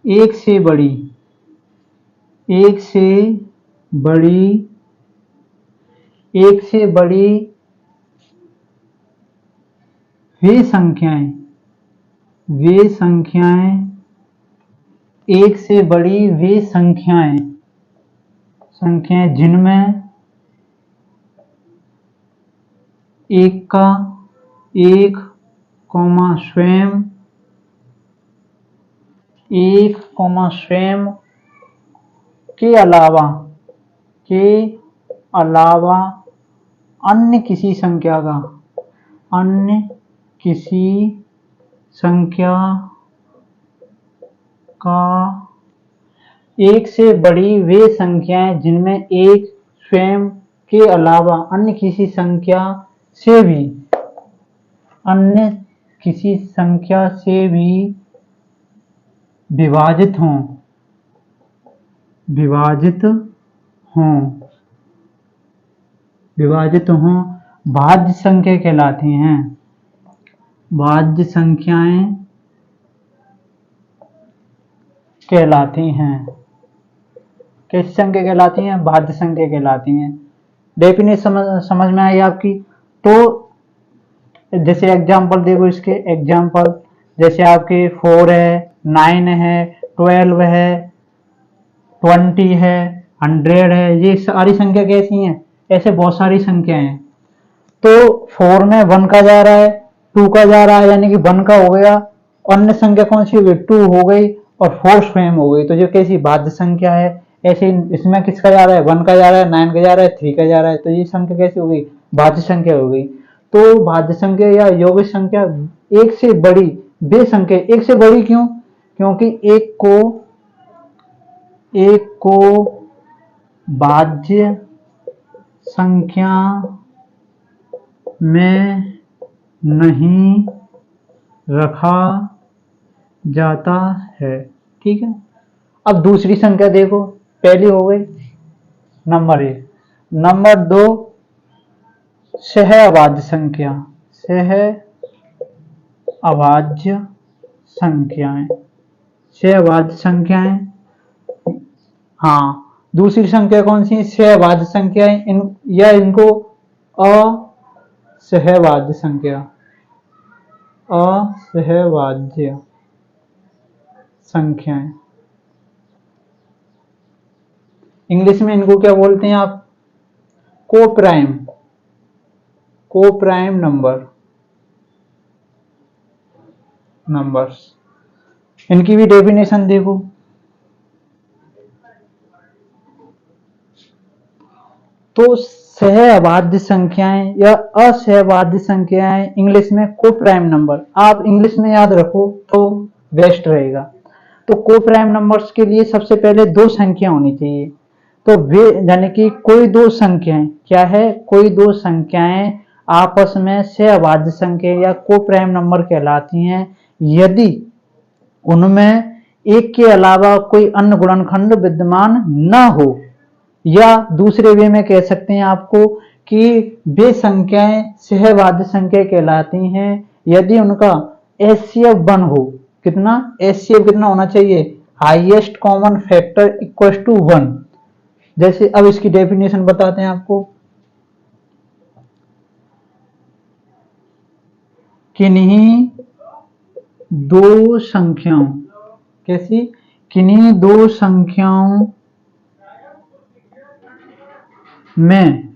एक से बड़ी, एक से बड़ी, एक से बड़ी वे संख्याएं, वे संख्याएं, एक से बड़ी वे संख्याएं, संख्याएं जिनमें एक का एक कौमा स्वयं, एक कौमा स्वयं के अलावा, के अलावा अन्य किसी संख्या का, अन्य किसी संख्या का, एक से बड़ी वे संख्याएं जिनमें एक स्वयं के अलावा अन्य किसी संख्या से भी, अन्य किसी संख्या से भी विभाजित हों, विभाजित हों, विभाजित हों, भाज्य संख्या कहलाती हैं। भाज्य संख्याएं कहलाती हैं। कैसी संख्या कहलाती हैं? भाज्य संख्या कहलाती हैं। डेफिनेशन समझ में आई आपकी? तो जैसे एग्जाम्पल देखो, इसके एग्जाम्पल जैसे आपके 4 है, 9 है, 12 है, 20 है, 100 है, ये सारी संख्या कैसी हैं? ऐसे बहुत सारी संख्याएं हैं। तो 4 में 1 का जा रहा है, 2 का जा रहा है, यानी कि 1 का हो गया, अन्य संख्या कौन सी हो गई? 2 हो गई और 4 स्वयं हो गई। तो जो कैसी भाज्य संख्या है, ऐसे इसमें किसका जा रहा है? 1 का जा रहा है, 9 का जा रहा है, 3 का जा रहा है। तो ये संख्या कैसी हो गई? भाज्य संख्या हो गई। तो भाज्य संख्या या यौगिक संख्या एक से बड़ी वे संख्या, एक से बड़ी क्यों? क्योंकि एक को भाज्य संख्या में नहीं रखा जाता है। ठीक है। अब दूसरी संख्या देखो, पहली हो गई नंबर 1। नंबर 2 सहअभाज्य संख्या, सहअभाज्य संख्याएं, सहअभाज्य संख्याएं। हाँ, दूसरी संख्या कौन सी? सहअभाज्य संख्याएं। या इनको असहभाज्य संख्या, असहभाज्य संख्याएं। इंग्लिश में इनको क्या बोलते हैं आप? Coprime, coprime numbers. इनकी भी डेफिनेशन देखो। तो सहअभाज्य संख्याएं या असहभाज्य संख्याएं इंग्लिश में कोप्राइम नंबर। आप इंग्लिश में याद रखो तो बेस्ट रहेगा। तो कोप्राइम नंबर्स के लिए सबसे पहले 2 संख्या होनी चाहिए। तो वे यानी कि कोई 2 संख्याएं, क्या है? कोई 2 संख्याएं आपस में सहअभाज्य संख्या या कोप्राइम नंबर कहलाती हैं यदि उनमें एक के अलावा कोई अन्य गुणनखंड विद्यमान न हो। या दूसरे वे में कह सकते हैं आपको कि वे संख्याएं सहअभाज्य संख्या कहलाती हैं यदि उनका HCF 1 हो। कितना? HCF कितना होना चाहिए? Highest common factor equal to 1। जैसे अब इसकी डेफिनेशन बताते हैं आपको। किन्हीं 2 संख्याओं, कैसी? किन्हीं 2 संख्याओं में,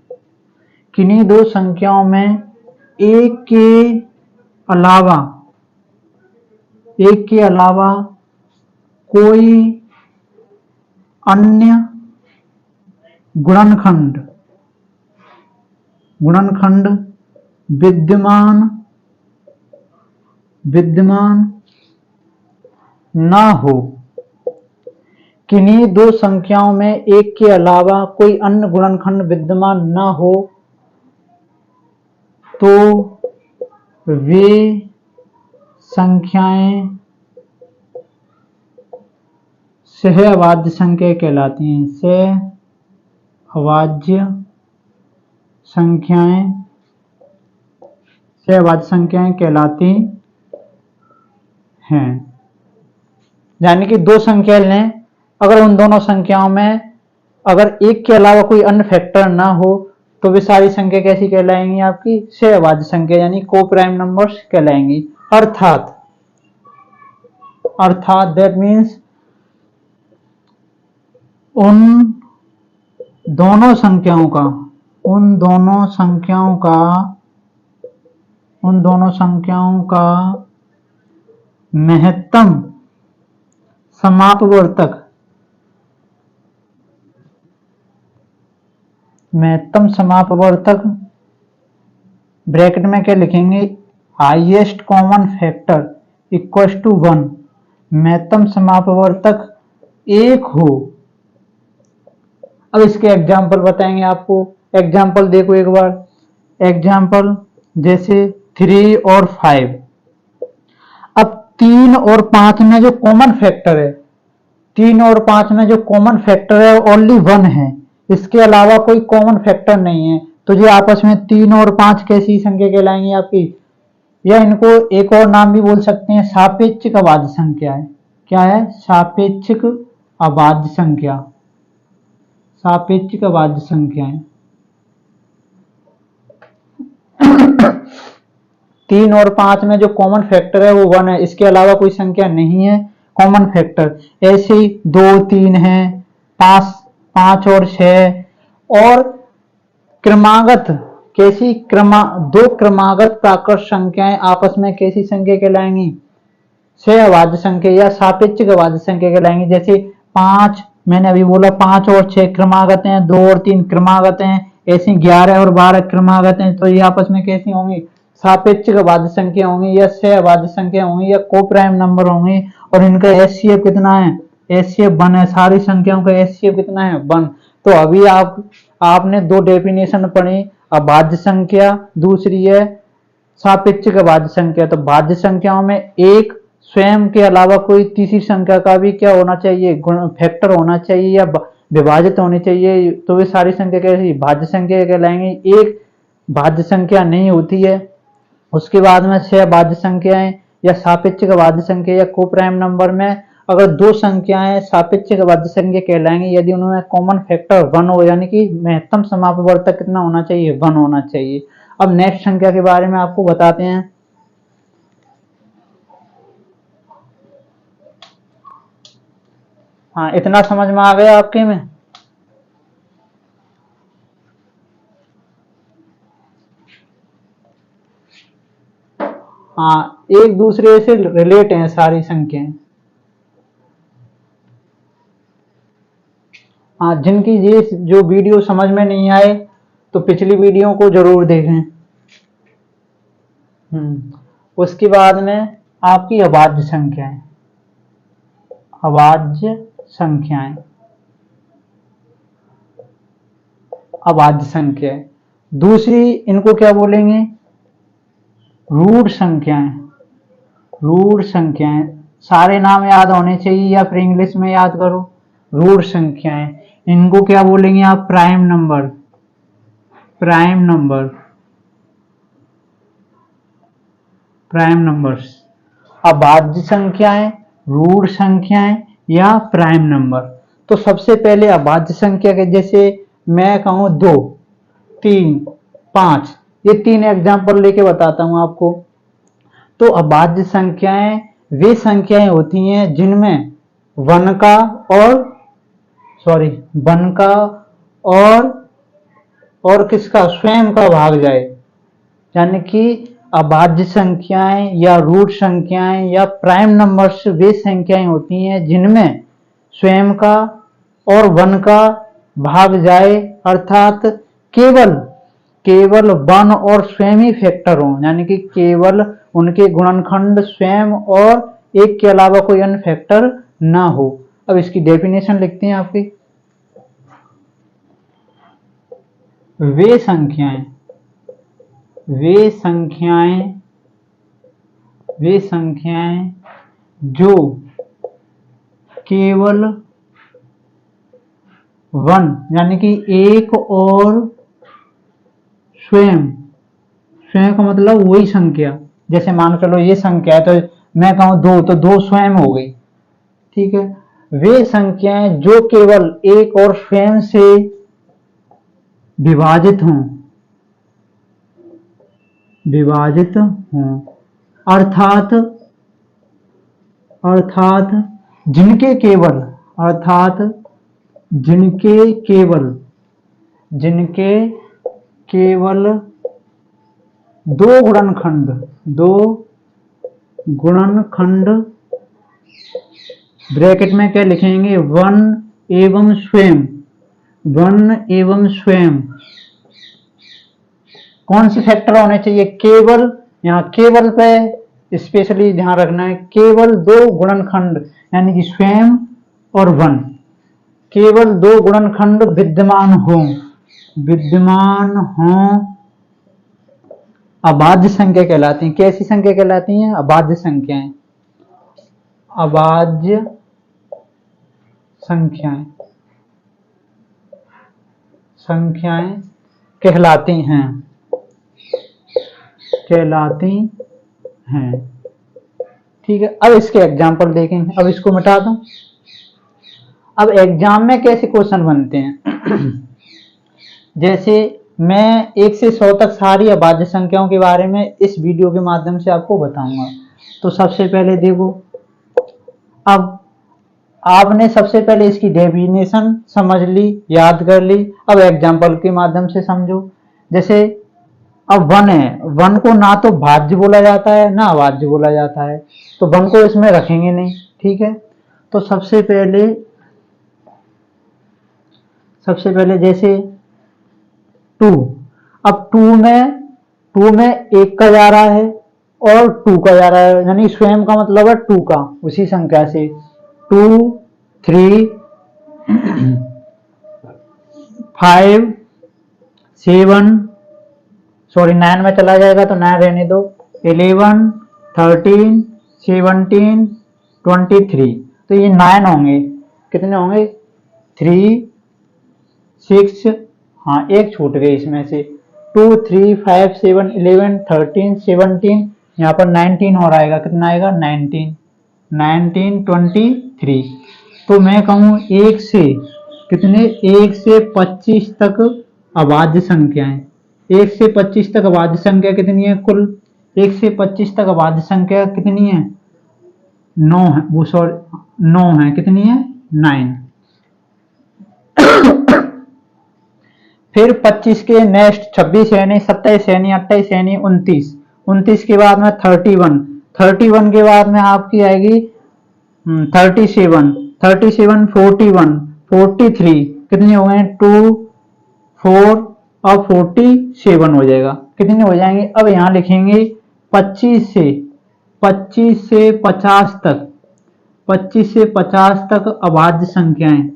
किन्हीं 2 संख्याओं में एक के अलावा कोई अन्य गुणनखंड विद्यमान ना हो। किन्हीं 2 संख्याओं में एक के अलावा कोई अन्य गुणनखंड विद्यमान ना हो तो वे संख्याएं सहअभाज्य संख्या कहलाती हैं। सहअभाज्य संख्याएं कहलाती हैं। यानी कि दो संख्या लें, अगर उन दोनों संख्याओं में अगर एक के अलावा कोई अन्य फैक्टर ना हो तो वे सारी संख्या कैसी कहलाएंगी? आपकी सहअभाज्य संख्या यानी को प्राइम नंबर्स कहलाएंगी। अर्थात दैट मीन्स उन दोनों संख्याओं का महत्तम समापवर्तक ब्रैकेट में क्या लिखेंगे? Highest common factor equal to 1, महत्तम समापवर्तक 1 हो। अब इसके एग्जाम्पल बताएंगे आपको। एग्जाम्पल देखो एक बार। एग्जाम्पल जैसे 3 और 5। अब 3 और 5 में जो कॉमन फैक्टर है, 3 और 5 में जो कॉमन फैक्टर है ओनली 1 है, इसके अलावा कोई कॉमन फैक्टर नहीं है। तो जो आपस में 3 और 5 कैसी संख्या कहलाएंगी आपकी? या इनको एक और नाम भी बोल सकते हैं, सापेक्षिक अभाज्य संख्या है। क्या है? सापेक्षिक अभाज्य संख्या। सापेक्षिक अभाज्य संख्या है। 3 और 5 में जो कॉमन फैक्टर है वो 1 है, इसके अलावा कोई संख्या नहीं है कॉमन फैक्टर। ऐसे ही 2, 3 है, 5 और 6 और क्रमागत कैसी दो क्रमागत प्राकृत संख्याएं आपस में कैसी संख्या कहलाएंगी? सहअभाज्य संख्या या सापेक्षिक अभाज्य संख्या कहलाएंगी। जैसे 5 मैंने अभी बोला 5 और 6 क्रमागत हैं, 2 और 3 क्रमागत हैं, ऐसी 11 और 12 क्रमागत हैं। तो ये आपस में कैसी होंगी? सापेक्षिक अभाज्य संख्या होंगी या सहअभाज्य संख्या होंगी या को प्राइम नंबर होंगी। और इनका एचसीएफ कितना है? एचसीएफ 1 है। सारी संख्याओं का एचसीएफ कितना है? 1। तो अभी आपने दो डेफिनेशन पढ़ी, अभाज्य संख्या, दूसरी है सापेक्षिक अभाज्य संख्या। तो भाज्य संख्याओं में एक स्वयं के अलावा कोई तीसरी संख्या का भी क्या होना चाहिए? फैक्टर होना चाहिए या विभाजित होनी चाहिए। तो वे सारी संख्या कैसी? भाज्य संख्या कहलाएंगी। एक भाज्य संख्या नहीं होती है। उसके बाद में सहअभाज्य संख्याएं या सापेक्षिक अभाज्य संख्या या को प्राइम नंबर में अगर दो संख्याएं सापेक्षिक अभाज्य संख्या कहलाएंगी यदि उनमें कॉमन फैक्टर 1 हो, यानी कि महत्तम समापवर्तक कितना होना चाहिए? 1 होना चाहिए। अब नेक्स्ट संख्या के बारे में आपको बताते हैं। हाँ, इतना समझ में आ गया आपके में? हाँ, एक दूसरे से रिलेट हैं सारी संख्याएं। हाँ, जिनकी ये जो वीडियो समझ में नहीं आए तो पिछली वीडियो को जरूर देखें। उसके बाद में आपकी अभाज्य संख्याएं। अभाज्य संख्याएं, अभाज्य संख्याएं। दूसरी इनको क्या बोलेंगे? रूट संख्याएं। रूट संख्याएं, सारे नाम याद होने चाहिए या फिर इंग्लिश में याद करो। रूट संख्याएं, इनको क्या बोलेंगे आप? Prime number. Prime number, prime numbers. अभाज्य संख्याएं, रूट संख्याएं या प्राइम नंबर। तो सबसे पहले अभाज्य संख्या के जैसे मैं कहूं 2, 3, 5, ये 3 एग्जाम्पल लेके बताता हूं आपको। तो अभाज्य संख्याएं वे संख्याएं होती हैं जिनमें 1 का और किसका? स्वयं का भाग जाए। यानी कि अभाज्य संख्याएं या रूट संख्याएं या प्राइम नंबर्स वे संख्याएं होती हैं जिनमें स्वयं का और 1 का भाग जाए, अर्थात केवल 1 और स्वयं ही फैक्टर हो, यानी कि केवल उनके गुणनखंड स्वयं और 1 के अलावा कोई अन्य फैक्टर ना हो। अब इसकी डेफिनेशन लिखते हैं आपकी। वे संख्याएं जो केवल 1 यानी कि 1 और स्वयं का मतलब वही संख्या। जैसे मान कर लो ये संख्या है तो मैं कहूं 2 तो 2 स्वयं हो गई, ठीक है, वे संख्याएं जो केवल एक और स्वयं से विभाजित हों, अर्थात जिनके केवल दो गुणनखंड ब्रैकेट में क्या लिखेंगे, वन एवं स्वयं कौन से फैक्टर होने चाहिए, केवल, यहाँ केवल पे स्पेशली ध्यान रखना है, केवल दो गुणनखंड यानी कि स्वयं और वन, केवल दो गुणनखंड विद्यमान हो अबाध्य संख्या कहलाती हैं। कैसी संख्या कहलाती हैं, अबाध्य संख्याएं, अबाध्य संख्याएं कहलाती हैं। ठीक है, अब इसके एग्जाम्पल देखेंगे। अब इसको मिटा दो। अब एग्जाम में कैसे क्वेश्चन बनते हैं जैसे मैं 1 से 100 तक सारी अभाज्य संख्याओं के बारे में इस वीडियो के माध्यम से आपको बताऊंगा। तो सबसे पहले देखो, अब आपने सबसे पहले इसकी डेफिनेशन समझ ली, याद कर ली। अब एग्जाम्पल के माध्यम से समझो। जैसे अब 1 है, 1 को ना तो भाज्य बोला जाता है ना अभाज्य बोला जाता है, तो 1 को इसमें रखेंगे नहीं। ठीक है, तो सबसे पहले जैसे 2, अब 2 में 1 का जा रहा है और 2 का जा रहा है, यानी स्वयं का मतलब है 2 का, उसी संख्या से 2, 3, 5, 7, सॉरी 9 में चला जाएगा तो 9 रहने दो, 11, 13, 17, 23, तो ये 9 होंगे। कितने होंगे, 3, 6, हाँ एक छूट गई इसमें से, 2, 3, 5, 7, 11, 13, 17, यहाँ पर 19 हो रहेगा। कितना आएगा, 19, 23। तो मैं कहूँ 1 से कितने, 1 से 25 तक अभाज्य संख्याएं, 1 से 25 तक अभाज्य संख्या कितनी है कुल, 1 से 25 तक अभाज्य संख्या कितनी है, 9 है, वो सॉरी 9 है, कितनी है, 9। फिर 25 के नेक्स्ट 26 है नहीं, 27 है नहीं, 28 है नहीं, 29 के बाद में 31 के बाद में आपकी आएगी 37, 41, 43, कितने हो गए, 2, 4 और 47 हो जाएगा। कितने हो जाएंगे, अब यहाँ लिखेंगे 25 से 50 तक अभाज्य संख्याएं,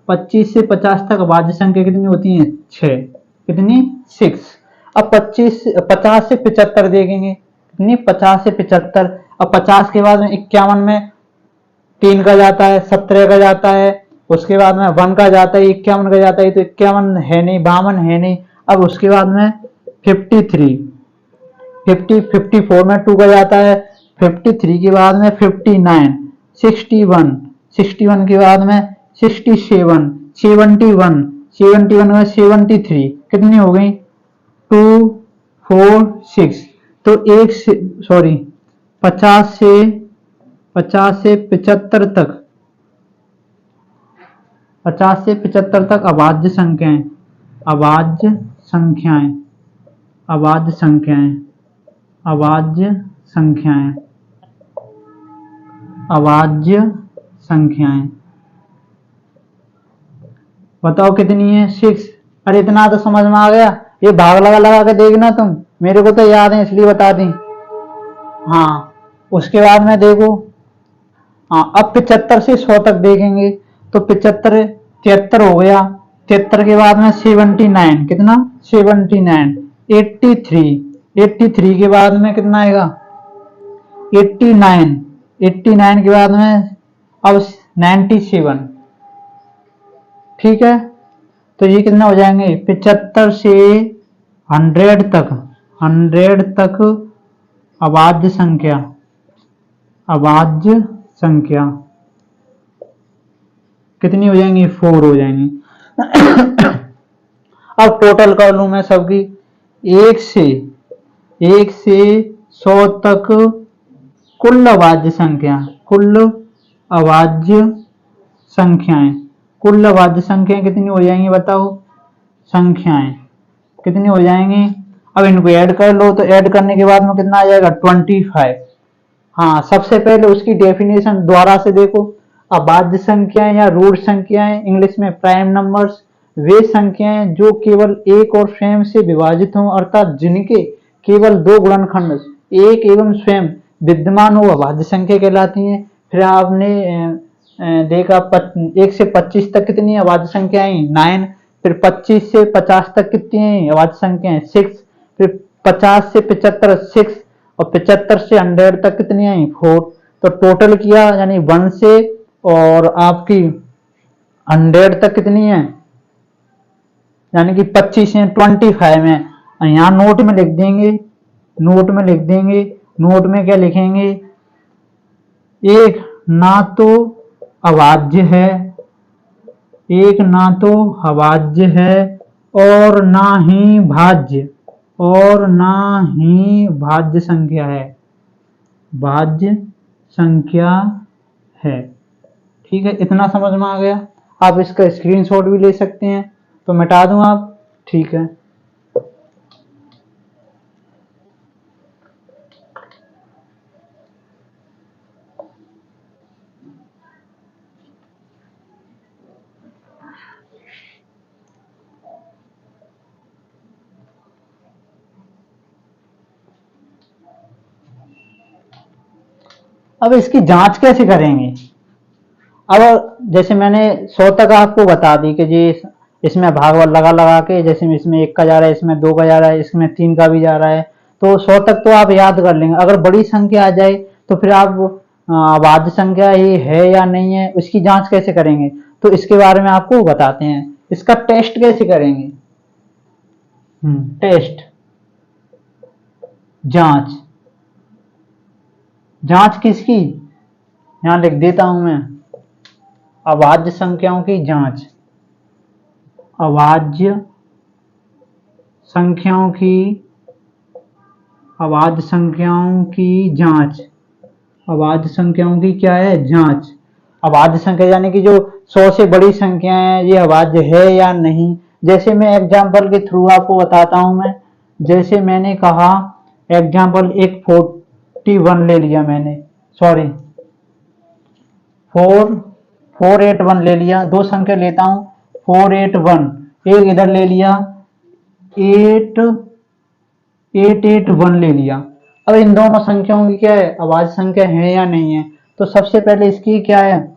25 से 50 तक अभाज्य संख्या कितनी होती है, 6, कितनी, 6। अब 50 से 75 देखेंगे, कितनी, 50 से 75। अब 50 के बाद में 51 में 3 का जाता है, 17 का जाता है, उसके बाद में 1 का जाता है, 51 का जाता है, तो 51 है नहीं, 52 है नहीं। अब उसके बाद में 54 में 2 का जाता है, 53 के बाद में 59, 61 के बाद में 67, 71 में 73, कितनी हो गई, 2, 4, 6। तो 50 से 75 तक, 50 से 75 तक अभाज्य संख्याएं, बताओ कितनी है, 6। अरे इतना तो समझ में आ गया, ये भाग लगा के देखना तुम, मेरे को तो याद है इसलिए बता दी। हाँ, उसके बाद में देखो, हाँ अब 75 से 100 तक देखेंगे, तो 73 हो गया, 73 के बाद में 79, कितना, 79, 83 के बाद में कितना आएगा, 89 के बाद में अब 97। ठीक है, तो ये कितना हो जाएंगे, 75 से 100 तक अभाज्य संख्या कितनी हो जाएंगी, 4 हो जाएंगी। अब टोटल कर लूं मैं सबकी, 1 से 100 तक कुल अभाज्य संख्या, कुल अभाज्य संख्याएं, कुल अभाज्य संख्याएं कितनी हो जाएंगी बताओ, संख्याएं कितनी हो जाएंगी। अब इनको ऐड कर लो, तो ऐड करने के बाद में कितना आ जाएगा, 25। हाँ, सबसे पहले उसकी डेफिनेशन दोबारा से देखो। अभाज्य संख्याएं या रूट संख्याएं, इंग्लिश में प्राइम नंबर्स, वे संख्याएं जो केवल एक और स्वयं से विभाजित हों, अर्थात जिनके केवल दो गुणनखंड एक एवं स्वयं विद्यमान हो, अभाज्य संख्या कहलाती हैं। फिर आपने देखा 1 से 25 तक कितनी अभाज्य संख्याएं, 9। फिर 25 से 50 तक कितनी है अभाज्य संख्याएं, 6। फिर 50 से 75 6, और 75 से 100 तक कितनी आई, 4। तो टोटल किया यानी 1 से और आपकी 100 तक कितनी है, यानी कि 25 है, 25 है। यहाँ नोट में लिख देंगे, नोट में लिख देंगे, नोट में क्या लिखेंगे, एक ना तो अभाज्य है, एक ना तो अभाज्य है और ना ही भाज्य, और ना ही भाज्य संख्या है, भाज्य संख्या है। ठीक है, इतना समझ में आ गया। आप इसका स्क्रीनशॉट भी ले सकते हैं, तो मिटा दूं आप, ठीक है। अब इसकी जांच कैसे करेंगे। अब जैसे मैंने 100 तक आपको बता दी कि जी इसमें भाग लगा लगा के, जैसे इसमें 1 का जा रहा है, इसमें 2 का जा रहा है, इसमें 3 का भी जा रहा है, तो 100 तक तो आप याद कर लेंगे। अगर बड़ी संख्या आ जाए तो फिर आप अभाज्य संख्या ये है या नहीं है, उसकी जांच कैसे करेंगे, तो इसके बारे में आपको बताते हैं। इसका टेस्ट कैसे करेंगे, टेस्ट, जांच, जांच किसकी, यहां लिख देता हूं मैं, अभाज्य संख्याओं की जांच, अभाज्य संख्याओं की, अभाज्य संख्याओं की जांच, अभाज्य संख्याओं की क्या है, जांच। अभाज्य संख्या यानी कि जो 100 से बड़ी संख्या है, ये अभाज्य है या नहीं। जैसे मैं एग्जांपल के थ्रू आपको बताता हूं मैं, जैसे मैंने कहा एग्जांपल एक 41 ले लिया मैंने, सॉरी 481 ले लिया, दो संख्या लेता हूं, 481, एक इधर ले लिया, 881 ले लिया। अब इन दोनों संख्याओं की क्या है, अभाज्य संख्या है या नहीं है। तो सबसे पहले इसकी क्या है,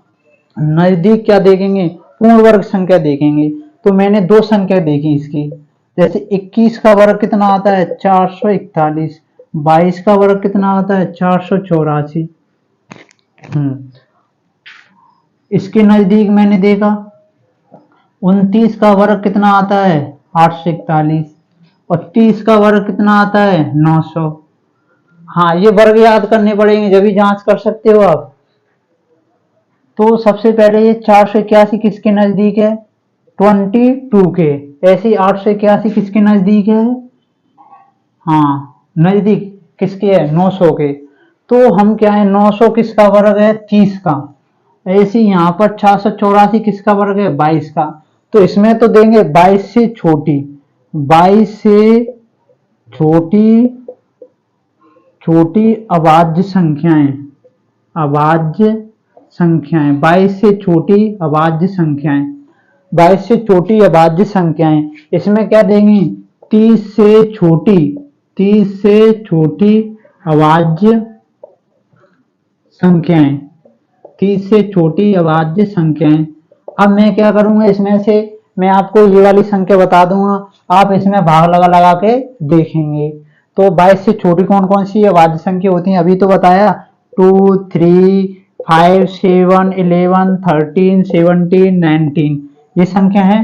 नजदीक क्या देखेंगे, पूर्ण वर्ग संख्या देखेंगे। तो मैंने दो संख्या देखी इसकी, जैसे 21 का वर्ग कितना आता है, 441, 22 का वर्ग कितना आता है, 484। इसके नजदीक मैंने देखा 29 का वर्ग कितना आता है, 841, और 30 का वर्ग कितना आता है, 900। हाँ, ये वर्ग याद करने पड़ेंगे जब भी जांच कर सकते हो आप। तो सबसे पहले ये 481 किसके नजदीक है, 22 के। ऐसे 881 किसके नजदीक है, हाँ नजदीक किसके है, 900 के। तो हम क्या है, 900 किसका वर्ग है, 30 का। ऐसे यहाँ पर 484 किसका वर्ग है, 22 का। तो इसमें तो देंगे 22 से छोटी, 22 से छोटी, छोटी अभाज्य संख्याएं, अभाज्य संख्याएं, 22 से छोटी अभाज्य संख्याएं, 22 से छोटी अभाज्य संख्याएं। इसमें क्या देंगे, 30 से छोटी, 30 से छोटी अभाज्य संख्याएं, 30 से छोटी अभाज्य संख्याएं। अब मैं क्या करूंगा, इसमें से मैं आपको ये वाली संख्या बता दूंगा, आप इसमें भाग लगा लगा के देखेंगे। तो 22 से छोटी कौन कौन सी अभाज्य संख्या होती हैं, अभी तो बताया, 2, 3, 5, 7, 11, 13, 17, 19, ये संख्या है,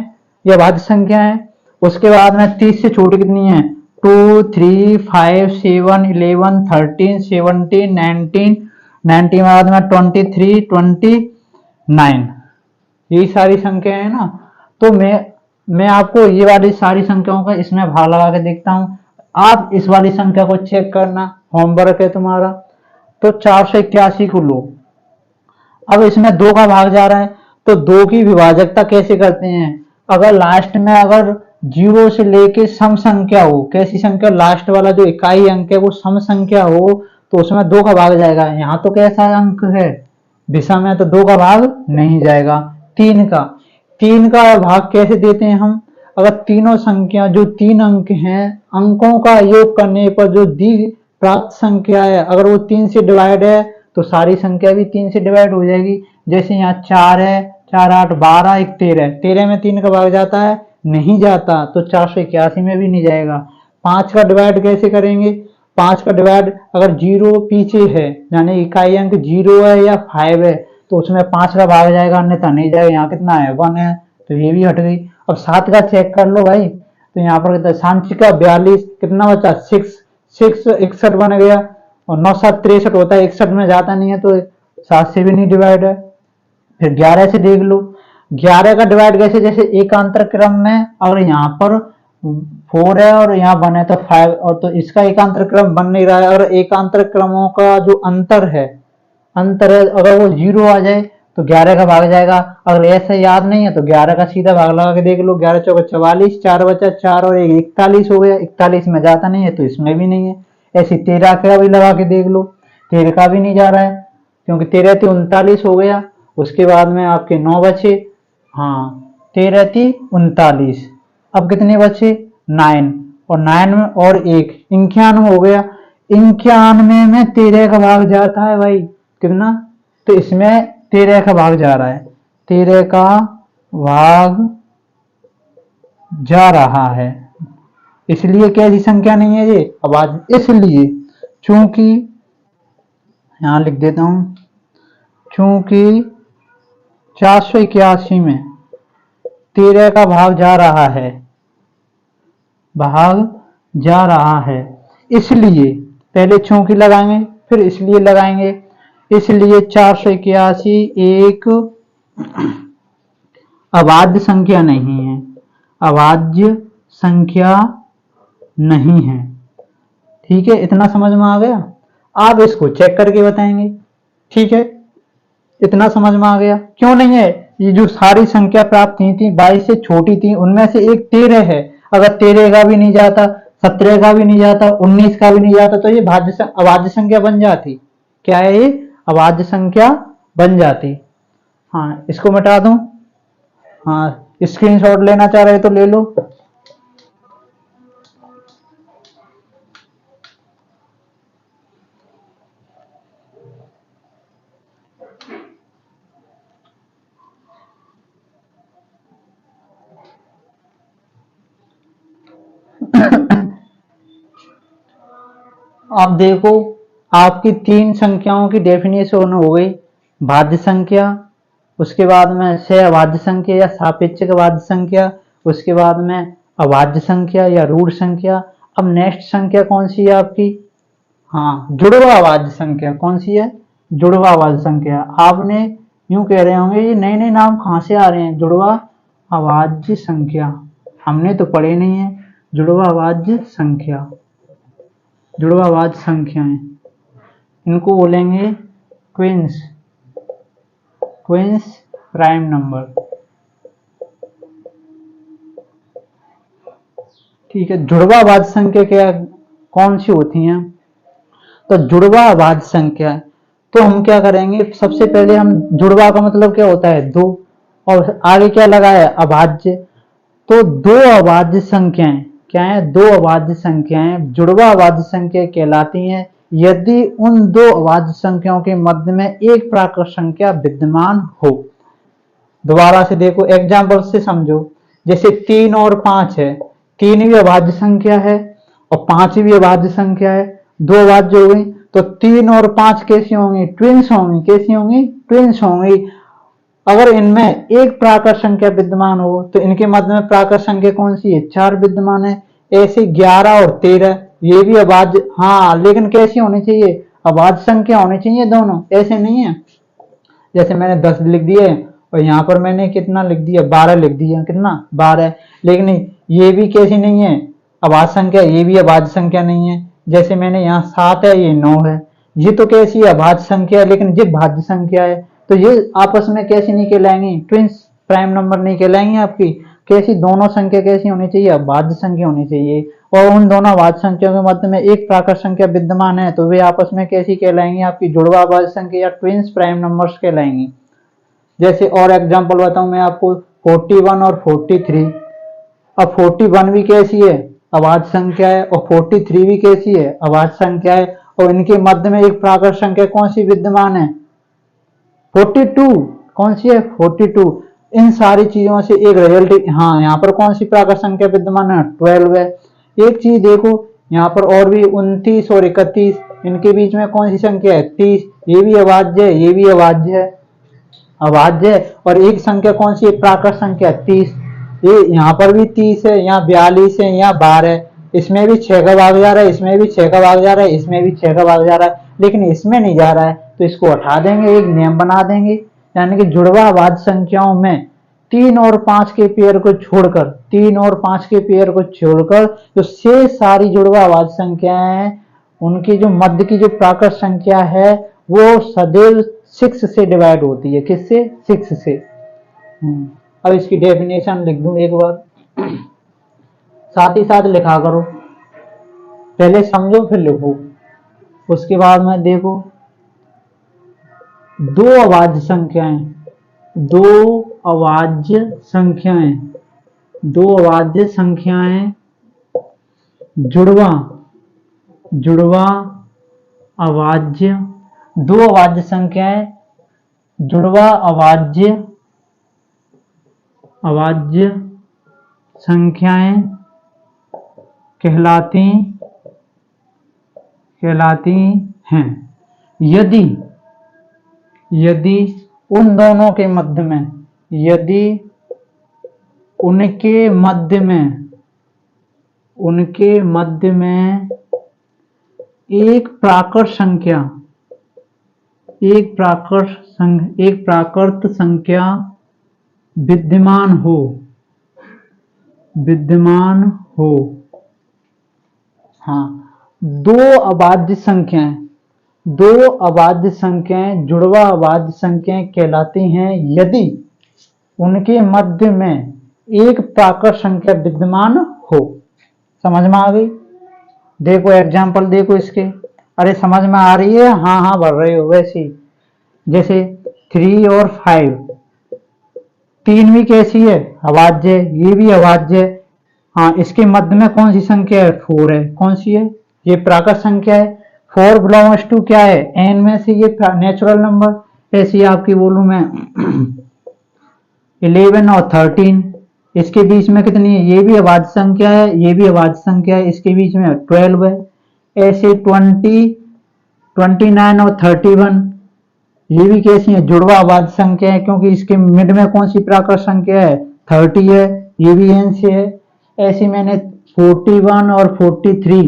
ये अभाज्य संख्या है। उसके बाद में 30 से छोटी कितनी है, 2, 3, 5, 7, 11, 13, 17, 19, 19 बाद में 23, 29, यही सारी संख्या है ना। तो मैं आपको ये वाली सारी संख्याओं का इसमें भाग लगा के देखता हूँ। आप इस वाली संख्या को चेक करना, होमवर्क है तुम्हारा। तो 481 को लो, अब इसमें 2 का भाग जा रहा है, तो 2 की विभाजकता कैसे करते हैं। अगर लास्ट में अगर 0 से लेके सम संख्या हो, कैसी संख्या, लास्ट वाला जो इकाई अंक है वो सम संख्या हो, तो उसमें 2 का भाग जाएगा। यहाँ तो कैसा अंक है, विषम है, तो 2 का भाग नहीं जाएगा। 3 का भाग कैसे देते हैं हम। अगर तीनों संख्या जो 3 अंक हैं, अंकों का योग करने पर जो दी प्राप्त संख्या है, अगर वो 3 से डिवाइड है तो सारी संख्या भी 3 से डिवाइड हो जाएगी। जैसे यहाँ 4 है, 4 8 12 1 13, 13 में 3 का भाग जाता है, नहीं जाता, तो 481 में भी नहीं जाएगा। 5 का डिवाइड कैसे करेंगे। 5 का डिवाइड अगर 0 पीछे है, यानी इकाई अंक 0 है या 5 है, तो उसमें 5 का भाग जाएगा, अन्यथा नहीं जाएगा। यहाँ कितना है, 1 है, तो ये भी हट गई। अब 7 का चेक कर लो भाई, तो यहाँ पर कितना, सांचिका 42, कितना बचा 6, 61 बन गया, और 9 7 63 होता है, 61 में जाता नहीं है, तो 7 से भी नहीं डिवाइड है। फिर 11 से देख लो, 11 का डिवाइड कैसे, जैसे एकांतर क्रम में अगर यहाँ पर 4 है और यहाँ 1 है तो 5, और तो इसका एकांतर क्रम बन नहीं रहा है, और एकांतर क्रमों का जो अंतर है अगर वो 0 आ जाए तो 11 का भाग जाएगा। अगर ऐसा याद नहीं है तो 11 का सीधा भाग लगा के देख लो, 11 चौका 44, 4 बचा 4 और 1 41 हो गया, 41 में जाता नहीं है तो इसमें भी नहीं है। ऐसे 13 का भी लगा के देख लो, 13 का भी नहीं जा रहा है, क्योंकि 13 थी 39 हो गया। उसके बाद में आपके 9 बचे, हाँ 13 थी 39, अब कितने बचे 9, और 9 में और 1 91 हो गया। 91 में 13 का भाग जाता है भाई, कितना, तो इसमें 13 का भाग जा रहा है, 13 का भाग जा रहा है, इसलिए कैसी संख्या नहीं है ये आवाज, इसलिए चूंकि यहां लिख देता हूं, चूंकि 481 में 13 का भाग जा रहा है, इसलिए पहले चूंकि लगाएंगे फिर इसलिए लगाएंगे, इसलिए 481 एक अभाज्य संख्या नहीं है, अभाज्य संख्या नहीं है। ठीक है, इतना समझ में आ गया। आप इसको चेक करके बताएंगे। ठीक है, इतना समझ में आ गया। क्यों नहीं है, ये जो सारी संख्या प्राप्त हुई थी 22 से छोटी थी, उनमें से एक 13 है, अगर 13 का भी नहीं जाता, 17 का भी नहीं जाता, 19 का भी नहीं जाता, तो ये अभाज्य संख्या बन जाती। क्या है ये, अभाज्य संख्या बन जाती। हाँ, इसको मिटा दूं। हाँ, स्क्रीनशॉट लेना चाह रहे तो ले लो। अब देखो, आपकी 3 संख्याओं की डेफिनेशन हो गई, भाज्य संख्या, उसके बाद में सहअभाज्य संख्या या सापेक्षिक अभाज्य संख्या, उसके बाद में अभाज्य संख्या या रूढ़ संख्या। अब नेक्स्ट संख्या कौन सी है आपकी, हाँ जुड़वा अभाज्य संख्या। कौन सी है, जुड़वा अभाज्य संख्या। आपने यूं कह रहे होंगे ये नए नए नाम कहाँ से आ रहे हैं, जुड़वा अभाज्य संख्या, हमने तो पढ़े नहीं है। जुड़वा अभाज्य संख्या, जुड़वा अभाज्य संख्याएं, इनको बोलेंगे क्वींस, क्वींस प्राइम नंबर। ठीक है, जुड़वा अभाज्य संख्या क्या कौन सी होती हैं, तो जुड़वा अभाज्य संख्या, तो हम क्या करेंगे, सबसे पहले हम, जुड़वा का मतलब क्या होता है 2, और आगे क्या लगा है अभाज्य, तो 2 अभाज्य संख्याएं क्या है, 2 अभाज्य संख्याएं जुड़वा अभाज्य संख्या कहलाती हैं यदि उन 2 अभाज्य संख्याओं के मध्य में एक प्राकृत संख्या विद्यमान हो। दोबारा से देखो, एग्जाम्पल से समझो, जैसे 3 और 5 है, 3 भी अभाज्य संख्या है और 5 भी अभाज्य संख्या है, 2 अभाज्य हो गई, तो 3 और 5 कैसी होंगी, ट्विंस होंगी। कैसी होंगी, ट्विंस होंगी। अगर इनमें एक प्राकृत संख्या विद्यमान हो तो इनके मध्य में प्राकृत संख्या कौन सी है, 4 विद्यमान है। ऐसे 11 और 13 ये भी अभाज्य, हाँ लेकिन कैसी होनी चाहिए, अभाज्य संख्या होनी चाहिए दोनों, ऐसे नहीं है। जैसे मैंने 10 लिख दिए और यहाँ पर मैंने कितना लिख दिया, 12 लिख दिया, कितना 12। लेकिन ये भी कैसी नहीं है अभाज्य संख्या, ये भी अभाज्य संख्या नहीं है। जैसे मैंने यहाँ 7 है, ये 9 है, ये तो कैसी है अभाज्य संख्या है, लेकिन ये भाज्य संख्या है। तो ये आपस में कैसी नहीं कहलाएंगी, ट्विंस प्राइम नंबर नहीं कहलाएंगे आपकी। कैसी, दोनों संख्या कैसी होनी चाहिए, अभाज्य संख्या होनी चाहिए। और उन दोनों अभाज्य संख्याओं के मध्य में एक प्राकृत संख्या विद्यमान है, तो वे आपस में कैसी कहलाएंगी, आपकी जुड़वा अभाज्य संख्या या ट्विंस प्राइम नंबर्स कहलाएंगी। जैसे और एग्जांपल बताऊं मैं आपको, 41 और 43। अब 41 भी कैसी है अभाज्य संख्या है, और 43 भी कैसी है अभाज्य संख्या है, और इनके मध्य में एक प्राकृत संख्या कौन सी विद्यमान है, 42। कौन सी है, 42। इन सारी चीजों से एक रिजल्ट, हाँ यहाँ पर कौन सी प्राकृत संख्या विद्यमान है, 12 है। एक चीज देखो यहाँ पर और भी 29 और 31, इनके बीच में कौन सी संख्या है, 30। ये भी अभाज्य है, ये भी अभाज्य है, अभाज्य है। और एक संख्या कौन सी है, प्राकृत संख्या 30। ये यहाँ पर भी 30 है, यहाँ 42 है, यहाँ 12 है। इसमें भी 6 का भाग जा रहा है, इसमें भी 6 का भाग जा रहा है, इसमें भी 6 का भाग जा रहा है, लेकिन इसमें नहीं जा रहा है, तो इसको हटा देंगे, एक नियम बना देंगे। यानी कि जुड़वा अभाज्य संख्याओं में 3 और 5 के पेयर को छोड़कर, 3 और 5 के पेयर को छोड़कर जो शेष सारी जुड़वा अभाज्य संख्याएं हैं, उनकी जो मध्य की जो प्राकृत संख्या है वो सदैव 6 से डिवाइड होती है। किससे, 6 से। अब इसकी डेफिनेशन लिख दूं एक बार, साथ ही साथ लिखा करो, पहले समझो फिर लिखो। उसके बाद में देखो, दो अभाज्य संख्याएं, दो अभाज्य संख्याएं, दो अभाज्य संख्याएं जुड़वा, जुड़वा अभाज्य, दो अभाज्य संख्याएं जुड़वा अभाज्य, अभाज्य संख्याएं कहलाती हैं यदि, यदि उन दोनों के मध्य में, यदि उनके मध्य में, उनके मध्य में एक प्राकृत संख्या, एक प्राकृत संख्या विद्यमान हो, विद्यमान हो। हाँ, दो अभाज्य संख्याएं, दो अभाज्य संख्याएं जुड़वा अभाज्य संख्याएं कहलाती हैं यदि उनके मध्य में एक प्राकृत संख्या विद्यमान हो। समझ में आ गई? देखो एग्जाम्पल देखो इसके, अरे समझ में आ रही है, हाँ हाँ भर रहे हो। वैसे जैसे 3 और 5, 3 भी कैसी है अभाज्य, ये भी अभाज्य। हाँ, इसके मध्य में कौन सी संख्या है, 4 है। कौन सी है, ये प्राकृत संख्या है। 4 बिलोंग्स टू क्या है, n में से ये नेचुरल नंबर। ऐसी आपकी बोलूं मैं 11 और 13, इसके बीच में कितनी है, ये भी अभाज्य संख्या है, ये भी अभाज्य संख्या है, इसके बीच में 12 है। ऐसे 20, 29 और 31, ये भी कैसी है, जुड़वा अभाज्य संख्या है, क्योंकि इसके मिड में कौन सी प्राकृत संख्या है, 30 है, ये भी n से है। ऐसे मैंने 41 और 43,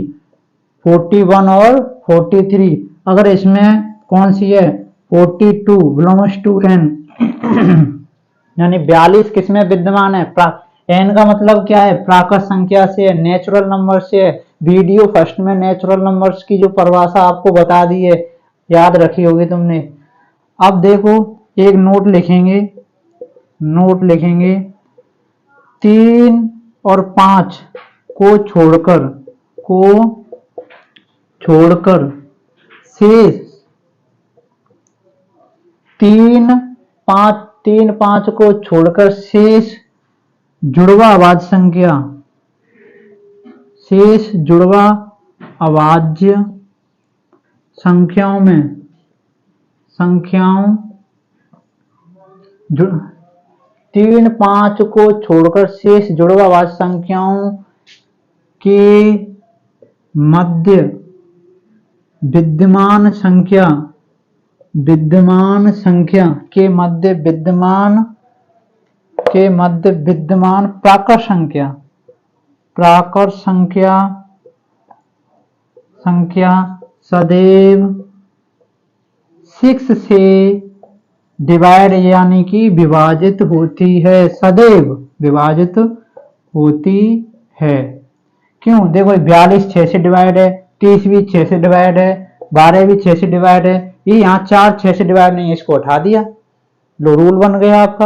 41 और 43, अगर इसमें कौन सी है, 42 बिलोंग्स टू n, यानी 42 किसमें विद्यमान है, n का मतलब क्या है, प्राकृत संख्या से, नेचुरल नंबर से। वीडियो फर्स्ट में नेचुरल नंबर्स की जो परिभाषा आपको बता दी है, याद रखी होगी तुमने। अब देखो एक नोट लिखेंगे, नोट लिखेंगे, 3 और 5 को छोड़कर, शेष 3, 5 को छोड़कर शेष जुड़वा अभाज्य संख्या, शेष जुड़वा अभाज्य संख्याओं में, 3, 5 को छोड़कर शेष जुड़वा अभाज्य संख्याओं के मध्य विद्यमान संख्या, विद्यमान संख्या के मध्य विद्यमान, के मध्य विद्यमान प्राकृत संख्या, प्राकृत संख्या, संख्या सदैव 6 से डिवाइड यानी कि विभाजित होती है, सदैव विभाजित होती है। क्यों? देखो 42 6 से डिवाइड है, 30 भी 6 से डिवाइड है, 12 भी 6 से डिवाइड है, ये यहाँ 4 6 से डिवाइड नहीं है, इसको हटा दिया, लो रूल बन गया आपका।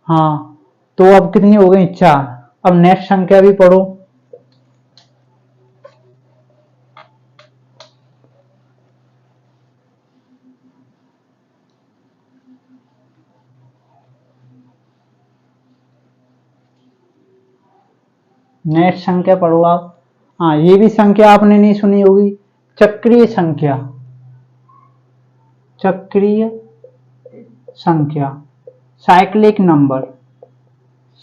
हाँ, तो अब कितनी हो गई? 4। अब नेक्स्ट संख्या भी पढ़ो। नेक्स्ट संख्या पढ़ो आप। हाँ, ये भी संख्या आपने नहीं सुनी होगी, चक्रीय संख्या। चक्रीय संख्या, साइक्लिक नंबर,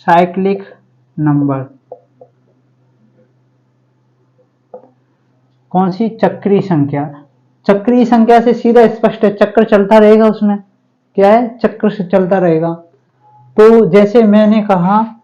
साइक्लिक नंबर। कौन सी? चक्रीय संख्या। चक्रीय संख्या से सीधा स्पष्ट है, चक्र चलता रहेगा उसमें। क्या है? चक्र से चलता रहेगा। तो जैसे मैंने कहा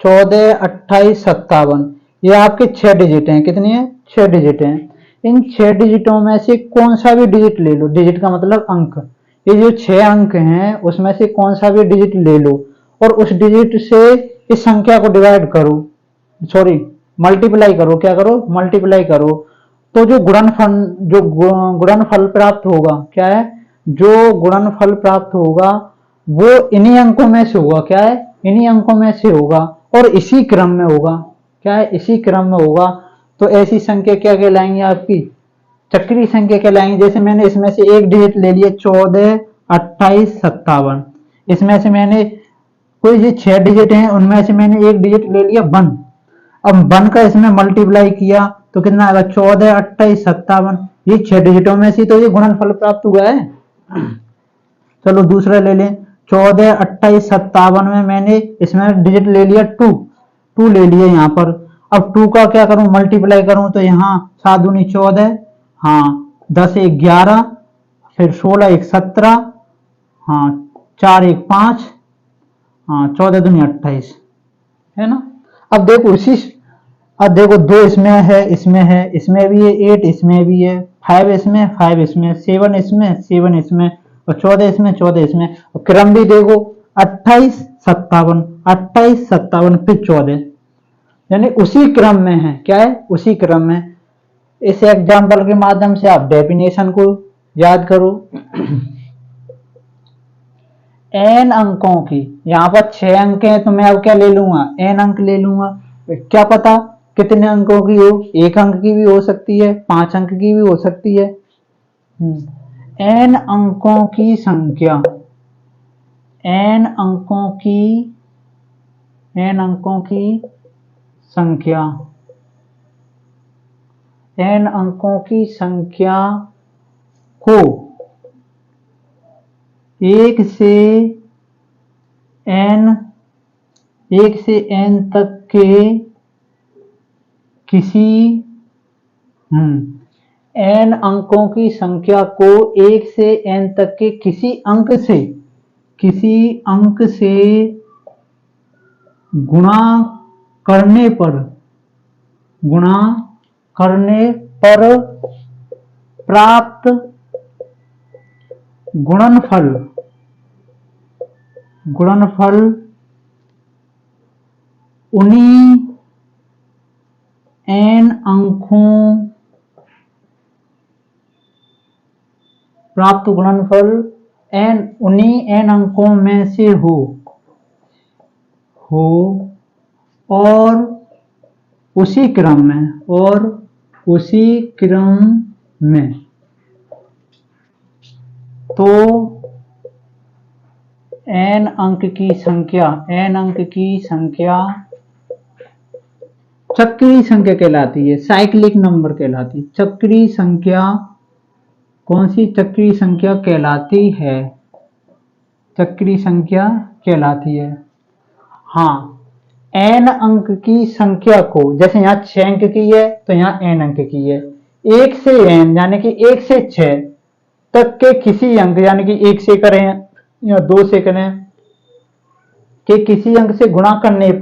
14 28 57, ये आपके 6 डिजिट हैं। कितनी है? 6 डिजिट हैं। इन 6 डिजिटों में से कौन सा भी डिजिट ले लो, डिजिट का मतलब अंक, ये जो 6 अंक हैं उसमें से कौन सा भी डिजिट ले लो और उस डिजिट से इस संख्या को डिवाइड करो, सॉरी मल्टीप्लाई करो। क्या करो? मल्टीप्लाई करो। तो जो गुणनफल प्राप्त होगा, क्या है? जो गुणनफल प्राप्त होगा वो इन्हीं अंकों में से होगा। क्या है? इन्हीं अंकों में से होगा और इसी क्रम में होगा। क्या है? इसी क्रम में होगा। तो ऐसी संख्या क्या कहलाएंगी? आपकी चक्रीय संख्या कहलाएंगी। जैसे मैंने इसमें से एक डिजिट ले लिया 14 28 57, इसमें से मैंने कोई जो 6 डिजिट हैं उनमें से मैंने एक डिजिट ले लिया 1। अब 1 का इसमें मल्टीप्लाई किया तो कितना आएगा? 14 28 57, ये 6 डिजिटों में से तो ये गुणनफल प्राप्त हुआ है। चलो दूसरा ले लें, 14 28 57 में मैंने इसमें डिजिट ले लिया 2, 2 ले लिया यहाँ पर। अब 2 का क्या करूं? मल्टीप्लाई करूं तो यहाँ 7 दूनी 14, हाँ 10 1 11, फिर 16 1 17, हाँ 4 1 5, हाँ 14 दूनी 28, है ना। अब देखो इसी, अब देखो 2 इसमें है, इसमें है, इसमें भी है 8, इसमें भी है 5, इसमें 5, इसमें 7, इसमें 7, इसमें और 14 इसमें 14 इसमें। और क्रम भी देखो 28 57 28 57 फिर 14, यानी उसी क्रम में है। क्या है? उसी क्रम में। इस एग्जाम्पल के माध्यम से आप डेफिनेशन को याद करो। n अंकों की, यहाँ पर 6 अंक हैं तो मैं अब क्या ले लूंगा? n अंक ले लूंगा। क्या पता कितने अंकों की हो, 1 अंक की भी हो सकती है, 5 अंक की भी हो सकती है। n अंकों की संख्या, n अंकों की, n अंकों की संख्या, n अंकों की संख्या को 1 से n तक के किसी n अंकों की संख्या को 1 से n तक के किसी अंक से गुणा करने पर प्राप्त गुणनफल उन्हीं n अंकों, प्राप्त गुणनफल उन्हीं n अंकों में से हो और उसी क्रम में, तो n अंक की संख्या चक्रीय संख्या कहलाती है, साइक्लिक नंबर कहलाती है। चक्रीय संख्या कौन सी? चक्रीय संख्या कहलाती है, चक्रीय संख्या कहलाती है। हाँ, n अंक की संख्या को, जैसे यहाँ 6 अंक की है तो यहाँ n अंक की है, 1 से n यानी कि 1 से 6 तक के किसी अंक, यानी कि 1 से करें या 2 से करें, के किसी अंक से गुणा करने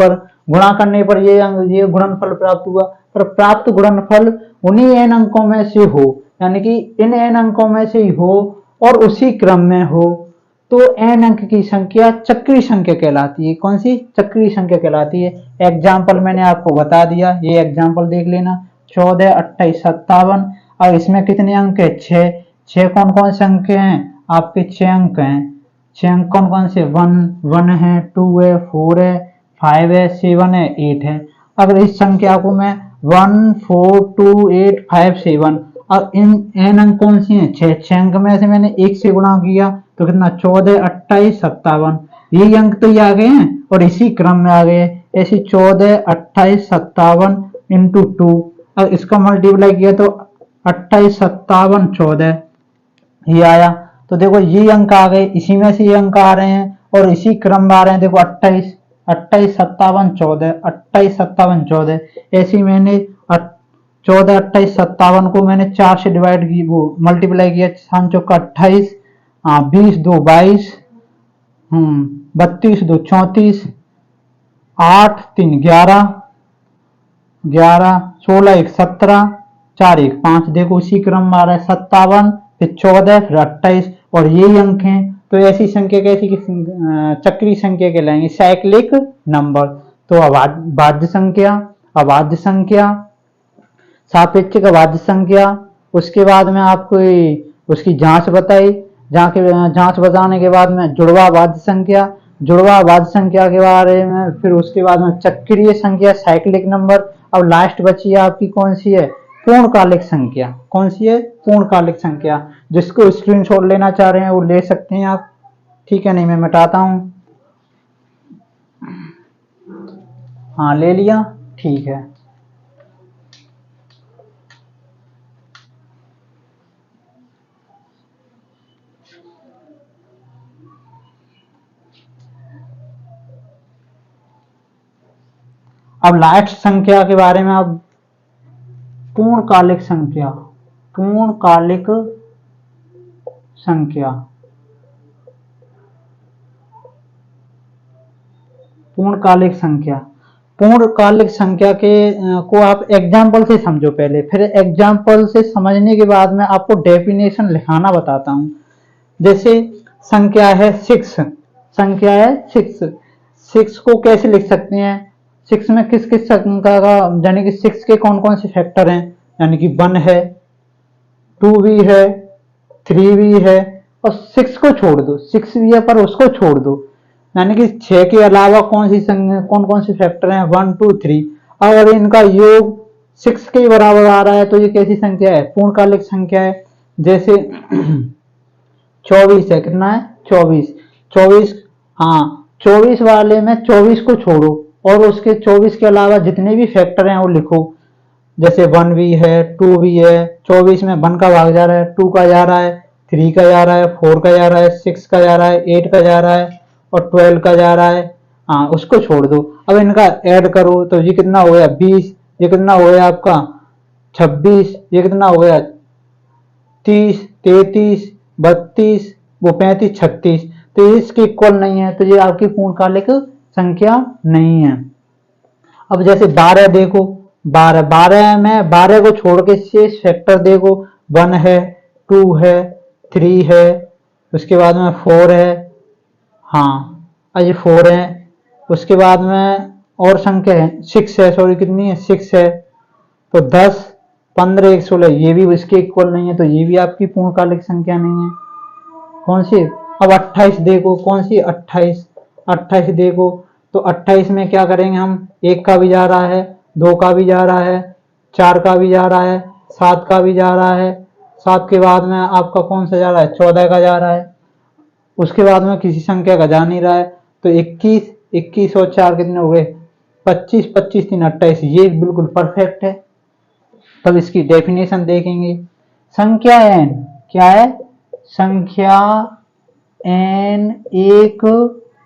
पर ये गुणनफल प्राप्त हुआ। पर प्राप्त गुणनफल उन्हीं n अंकों में से हो, यानी कि इन n अंकों में से ही हो और उसी क्रम में हो। तो n अंक की संख्या चक्रीय संख्या कहलाती है। कौन सी? चक्रीय संख्या कहलाती है। एग्जाम्पल मैंने आपको बता दिया, ये एग्जाम्पल देख लेना। 14, 28, 57। अब इसमें कितने अंक है? 6। 6 कौन कौन से अंक हैं? आपके 6 अंक हैं। 6 अंक कौन कौन से? 1 है, 2 है, 4 है, 5 है, 7 है, 8 है। अगर इस संख्या को मैं 1, 4, 2, 8, 5, 7, अब इन n अंक कौन सी हैं? 6। 6 अंक में से मैंने 1 से गुणा किया तो कितना? 14, 28, 57। यही अंक तो ये आ गए हैं और इसी क्रम में आ गए। ऐसी 14, 28, 57 इंटू 2। अब इसका मल्टीप्लाई किया तो 28, 57, 14 ये आया। तो देखो ये अंक आ गए, इसी में से ये अंक आ रहे हैं और इसी क्रम में आ रहे हैं। देखो 28, 28, 57, 14, 28, 57, 14। ऐसी मैंने 14, 28, 57 को मैंने 4 से डिवाइड की, वो मल्टीप्लाई किया। 7 चौका 28, 20 2 22, 32 2 34, 8 3 11, 11 16 1 17, 4 1 5। देखो इसी क्रम में आ रहा है 57, फिर 14, फिर 28 और यही अंक हैं। तो ऐसी संख्या कैसी? चक्रीय संख्या कहलाएंगे, साइक्लिक नंबर। तो अभाज्य संख्या, अभाज्य संख्या, सापेक्षिक अभाज्य संख्या। उसके बाद में आपको उसकी जांच बताई। जांच बताने के बाद में जुड़वा अभाज्य संख्या, जुड़वा अभाज्य संख्या के बारे में, फिर उसके बाद में चक्रीय संख्या, साइक्लिक नंबर। अब लास्ट बची है आपकी कौन सी है? पूर्णकालिक संख्या। कौन सी है? पूर्णकालिक संख्या। जिसको स्क्रीनशॉट लेना चाह रहे हैं वो ले सकते हैं आप, ठीक है? नहीं मैं मिटाता हूं। हाँ ले लिया, ठीक है। अब लास्ट संख्या के बारे में, अब पूर्णकालिक संख्या, पूर्णकालिक संख्या, पूर्णकालिक संख्या। पूर्णकालिक संख्या के को आप एग्जाम्पल से समझो पहले, फिर एग्जाम्पल से समझने के बाद में आपको डेफिनेशन लिखाना बताता हूं। जैसे संख्या है 6, संख्या है 6। 6 को कैसे लिख सकते हैं? 6 में किस किस संख्या का, यानी कि 6 के कौन कौन से फैक्टर हैं? यानी कि 1 है, 2 भी है, 3 भी है, और 6 को छोड़ दो। 6 भी है पर उसको छोड़ दो, यानी कि 6 के अलावा कौन कौन से फैक्टर हैं? 1 2 3। अगर इनका योग 6 के बराबर आ रहा है तो ये कैसी संख्या है? पूर्णकालिक संख्या है। जैसे 24 है, कितना है? 24। 24, हाँ 24 वाले में 24 को छोड़ो और उसके 24 के अलावा जितने भी फैक्टर हैं वो लिखो। जैसे 1 भी है, 2 भी है। 24 में 1 का भाग जा रहा है, 2 का जा रहा है, 3 का जा रहा है, 4 का जा रहा है, 6 का जा रहा है, 8 का जा रहा है और 12 का जा रहा है। हाँ उसको छोड़ दो। अब इनका ऐड करो तो ये कितना हो गया? 20। ये कितना हो गया आपका? 26। ये कितना हो गया? 30, 33, 32, वो 35, 36। तो ये इसके इक्वल नहीं है, तो ये आपकी पूर्णकालिक संख्या नहीं है। अब जैसे 12 देखो, 12 में 12 को छोड़ के शेष फैक्टर देखो। 1 है, 2 है, 3 है, उसके बाद में 4 है, हाँ ये 4 है। उसके बाद में और संख्या है 6 है, सॉरी कितनी है? 6 है। तो 10, 15, 1 16, ये भी इसके इक्वल नहीं है, तो ये भी आपकी पूर्णकालिक संख्या नहीं है। कौन सी? अब 28 देखो, कौन सी? 28। 28 देखो तो 28 में क्या करेंगे हम? 1 का भी जा रहा है, 2 का भी जा रहा है, 4 का भी जा रहा है, 7 का भी जा रहा है। 7 के बाद में आपका कौन सा जा रहा है? 14 का जा रहा है। उसके बाद में किसी संख्या का जा नहीं रहा है, तो 21, 21 और 4 कितने हो गए? 25, 25 3 28। ये बिल्कुल परफेक्ट है। तब इसकी डेफिनेशन देखेंगे। संख्या n क्या है? संख्या n एक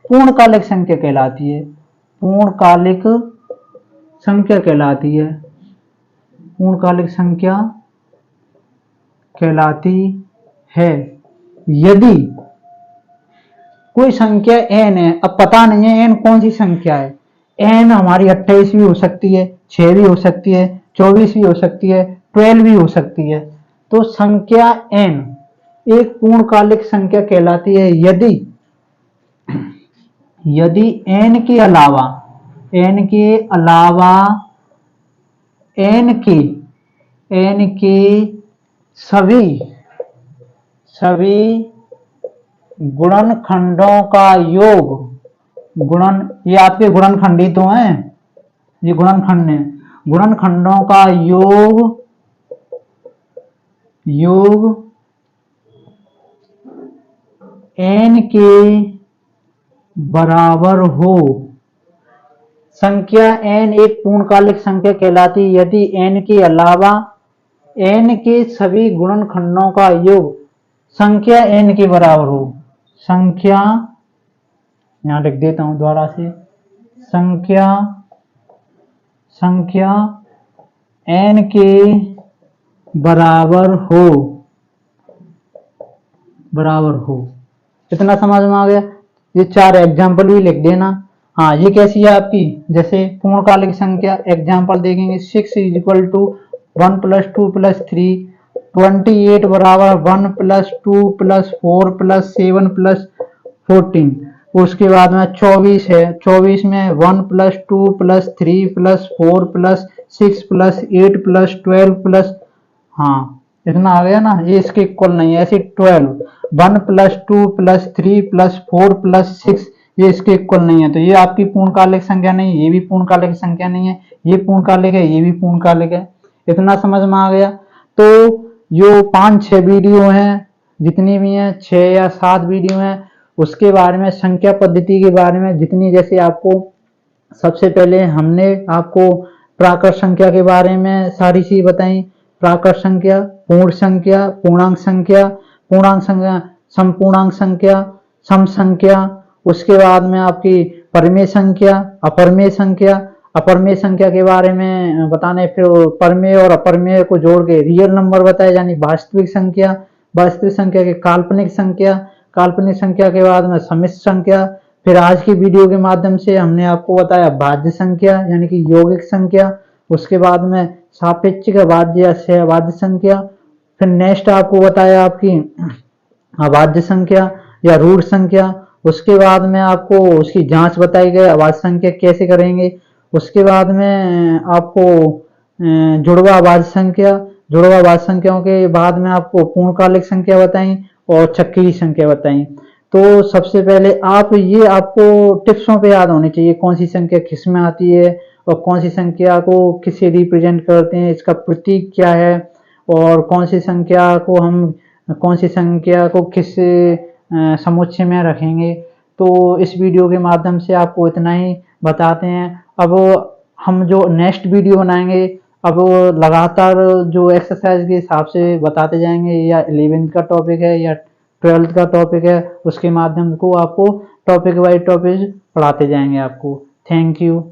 पूर्णकालिक संख्या कहलाती है, पूर्णकालिक संख्या कहलाती है, पूर्णकालिक संख्या कहलाती है। यदि कोई संख्या n है, अब पता नहीं है n कौन सी संख्या है। n हमारी 28 भी हो सकती है, 6 भी हो सकती है, 24 भी हो सकती है, 12 भी हो सकती है। तो संख्या n एक पूर्णकालिक संख्या कहलाती है यदि n के अलावा n के सभी गुणनखंडों का योग, ये आपके गुणनखंड ही तो हैं, ये गुणनखंड है, गुणनखंडों का योग n के बराबर हो। संख्या n एक पूर्णकालिक संख्या कहलाती है यदि n के अलावा n के सभी गुणनखंडों का योग संख्या n के बराबर हो। संख्या, यहां लिख देता हूं दोबारा से, संख्या n के बराबर हो। इतना समझ में आ गया। ये 4 एग्जाम्पल भी लिख देना। हाँ, ये कैसी है आपकी, जैसे पूर्णकालिक संख्या एग्जाम्पल देखेंगे 6 = 1 + 2 + 3, 28 बराबर 1 + 2 + 4 + 7 + 14। उसके बाद में 24 है, 24 में 1 + 2 + 3 + 4 + 6 + 8 + 12 हाँ इतना आ गया ना, ये इसके इक्वल नहीं है। ऐसे 12 1 + 2 + 3 + 4 + 6 ये इसके इक्वल नहीं है, तो ये आपकी पूर्णकालिक संख्या नहीं है, ये भी पूर्णकालिक संख्या नहीं है, ये पूर्णकालिक है, ये भी पूर्णकालिक है। इतना समझ में आ गया। तो जो 5-6 वीडियो हैं, जितनी भी हैं 6 या 7 वीडियो हैं, उसके बारे में संख्या पद्धति के बारे में जितनी, जैसे आपको सबसे पहले हमने आपको प्राकृत संख्या के बारे में सारी चीज बताई। प्राकृत संख्या, पूर्ण संख्या, पूर्णांक संख्या, समपूर्णांक संख्या, सम संख्या, उसके बाद में आपकी परिमेय संख्या, अपरमेय संख्या के बारे में बताने, फिर परमेय और अपरमेय को जोड़ के रियल नंबर बताए, यानी वास्तविक संख्या के काल्पनिक संख्या के बाद में समिश्र संख्या। फिर आज की वीडियो के माध्यम से हमने आपको बताया भाज्य संख्या यानी कि यौगिक संख्या, उसके बाद में सापेक्षिक भाज्य या सहभाज्य संख्या। फिर नेक्स्ट आपको बताया आपकी अभाज्य संख्या या रूढ़ संख्या। उसके बाद में आपको उसकी जांच बताई गई, अभाज्य संख्या कैसे करेंगे। उसके बाद में आपको जुड़वा अभाज्य संख्याओं के बाद में आपको पूर्णकालिक संख्या बताई और चक्रीय संख्या बताई। तो सबसे पहले आपको टिप्सों पे याद होनी चाहिए, कौन सी संख्या किस में आती है और कौन सी संख्या को किससे रिप्रेजेंट करते हैं, इसका प्रतीक क्या है, और कौन सी संख्या को किस समुच्चय में रखेंगे। तो इस वीडियो के माध्यम से आपको इतना ही बताते हैं। अब हम जो नेक्स्ट वीडियो बनाएंगे, अब लगातार जो एक्सरसाइज के हिसाब से बताते जाएंगे, या 11th का टॉपिक है या 12th का टॉपिक है, उसके माध्यम को आपको टॉपिक वाइज टॉपिक पढ़ाते जाएंगे आपको। Thank you.